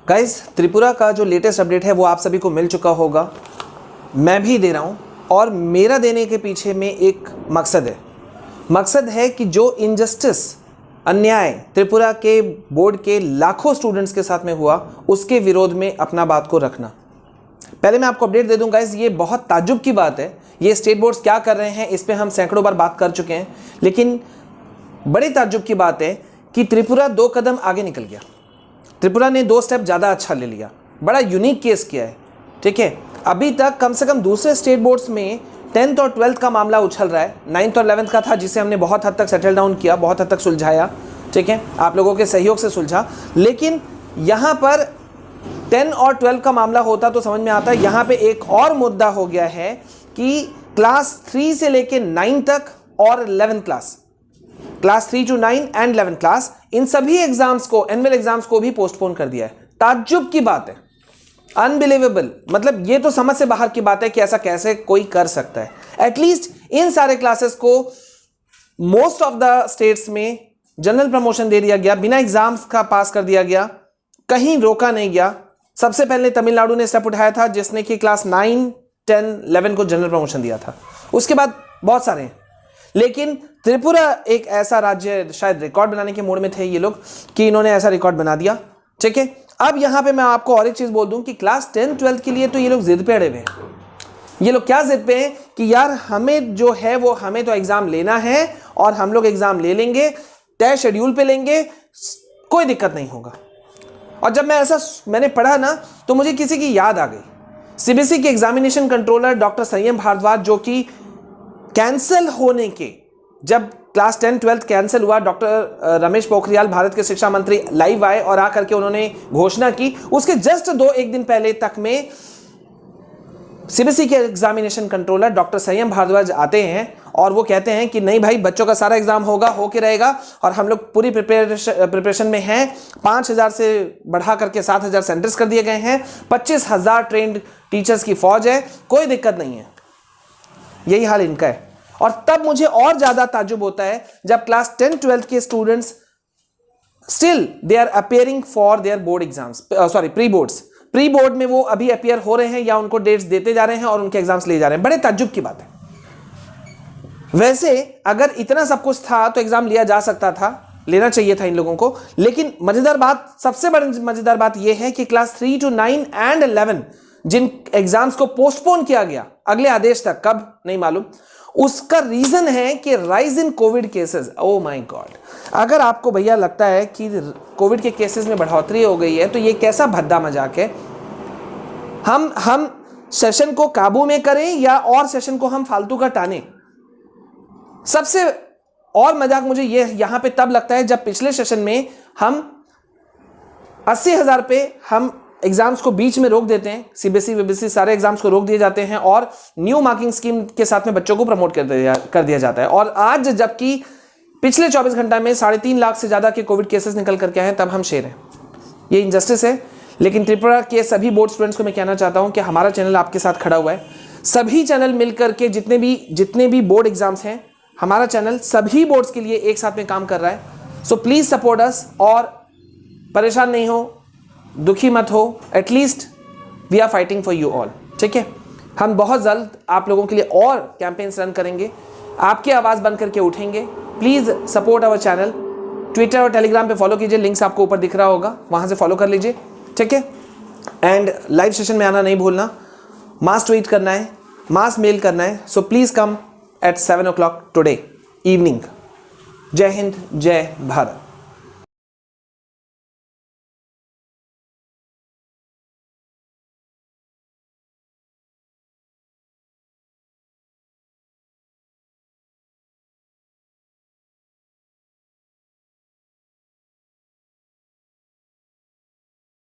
Guys Tripura का जो latest update है वो आप सभी को मिल चुका होगा, मैं भी दे रहा हूँ और मेरा देने के पीछे में एक मकसद है कि जो इनजस्टिस अन्याय त्रिपुरा के बोर्ड के लाखों स्टूडेंट्स के साथ में हुआ उसके विरोध में अपना बात को रखना। पहले मैं आपको अपडेट दे दूं गाइस, ये बहुत ताज्जुब की बात है, ये स्टेट बोर्ड्स क्या कर रहे हैं इस पे हम सैकड़ों बार बात कर चुके हैं, लेकिन बड़ी ताज्जुब की बात है कि त्रिपुरा 2 कदम आगे निकल गया। त्रिपुरा ने 2 स्टेप ज़्यादा अच्छा ले लिया, बड़ा यूनिक केस किया है। ठीक है, अभी तक कम से कम दूसरे स्टेट बोर्ड्स में 10th और 12th का मामला उछल रहा है, 9th और 11th का था जिसे हमने बहुत हद तक सेटल डाउन किया, बहुत हद तक सुलझाया। ठीक है, आप लोगों के सहयोग से सुलझा, लेकिन यहाँ पर 10 और 12 का मामला होता तो समझ में आता है। यहाँ पे एक और मुद्दा हो गया है कि क्लास 3 से लेके 9 तक और 11th class 3 to 9 and 11th class, इन सभी एग्जाम्स को, एनुअल एग्जाम्स को भी पोस्टपोन कर दिया है। ताज्जुब की बात है, अनबिलीवेबल, मतलब ये तो समझ से बाहर की बात है कि ऐसा कैसे कोई कर सकता है। एटलीस्ट इन सारे क्लासेस को मोस्ट ऑफ द स्टेट्स में जनरल प्रमोशन दे दिया गया, बिना एग्जाम्स का पास कर दिया गया, कहीं रोका नहीं गया। सबसे पहले तमिलनाडु ने स्टेप उठाया था जिसने कि क्लास 9, 10, 11 को जनरल प्रमोशन दिया था, उसके बाद बहुत सारे हैं। लेकिन त्रिपुरा एक ऐसा राज्य, शायद रिकॉर्ड बनाने के मूड में थे ये लोग कि इन्होंने ऐसा रिकॉर्ड बना दिया। ठीक है, अब यहां पे मैं आपको और एक चीज बोल दूं कि क्लास 10, 12 के लिए तो ये लोग जिद पे अड़े हुए हैं। ये लोग क्या जिद पे हैं कि यार हमें जो है वो, हमें तो एग्जाम लेना है और हम लोग एग्जाम ले लेंगे, तय शेड्यूल पे लेंगे, कोई दिक्कत नहीं होगा। और जब मैंने पढ़ा ना तो मुझे किसी की याद आ गई, सीबीएसई के एग्जामिनेशन कंट्रोलर डॉक्टर संयम भारद्वाज, जो कि कैंसिल होने के, जब क्लास 10, 12 कैंसिल हुआ, डॉक्टर रमेश पोखरियाल भारत के शिक्षा मंत्री लाइव आए और आकर के उन्होंने घोषणा की, उसके जस्ट 2-1 दिन पहले तक में सीबीएसई के एग्जामिनेशन कंट्रोलर डॉक्टर संयम भारद्वाज आते हैं और वो कहते हैं कि नहीं भाई, बच्चों का सारा एग्जाम होके रहेगा और हम लोग पूरी प्रिपरेशन में हैं। 5,000 से बढ़ा करके 7,000 सेंटर्स कर दिए गए हैं, 25,000 ट्रेंड टीचर्स की फौज है, कोई दिक्कत नहीं है। यही हाल इनका है। और तब मुझे और ज्यादा ताज्जुब होता है जब क्लास 10, 12 के students still they are appearing for their board exams, pre board में वो अभी अपियर हो रहे हैं या उनको डेट्स देते जा रहे हैं और उनके एग्जाम्स ले जा रहे हैं। बड़े ताज्जुब की बात है। वैसे अगर इतना सब कुछ था तो एग्जाम लिया जा सकता था, लेना चाहिए था इन लोगों को। लेकिन मजेदार बात, सबसे बड़ी मजेदार बात यह है कि क्लास 3 to 9 एंड 11 जिन एग्जाम्स को पोस्टपोन किया गया अगले आदेश तक, कब नहीं मालूम, उसका रीजन है कि rise in Covid cases. Oh my God, अगर आपको भैया लगता है कि कोविड के केसेस में बढ़ोतरी हो गई है तो ये कैसा भद्दा मजाक है। हम सेशन को काबू में करें या और सेशन को हम फालतू का टाने। सबसे और मजाक मुझे ये यहां पे तब लगता है जब पिछले सेशन में हम 80,000 पे हम एग्जाम्स को बीच में रोक देते हैं, सीबीएसई वीबीएसई सारे एग्जाम्स को रोक दिए जाते हैं और न्यू मार्किंग स्कीम के साथ में बच्चों को प्रमोट कर दिया जाता है। और आज जबकि पिछले 24 घंटा में 3.5 लाख से ज्यादा के कोविड केसेस निकल करके आए हैं, तब हम शेर हैं। ये इनजस्टिस है। लेकिन त्रिपुरा के सभी बोर्ड स्टूडेंट्स को मैं कहना चाहता हूं कि हमारा चैनल आपके साथ खड़ा हुआ है। सभी चैनल मिलकर के जितने भी बोर्ड एग्जाम्स हैं, हमारा चैनल सभी बोर्ड्स के लिए एक साथ में काम कर रहा है। सो प्लीज सपोर्ट अस और परेशान नहीं हो, दुखी मत हो, at least we are fighting for you all. ठीक है, हम बहुत जल्द आप लोगों के लिए और कैंपेन्स रन करेंगे, आपकी आवाज़ बन करके उठेंगे। Please support our channel. Twitter और टेलीग्राम पे फॉलो कीजिए, लिंक्स आपको ऊपर दिख रहा होगा, वहाँ से फॉलो कर लीजिए। ठीक है, एंड लाइव सेशन में आना नहीं भूलना, मास ट्वीट करना है, मास मेल करना है। So please come at 7 o'clock today evening. जय हिंद, जय भारत।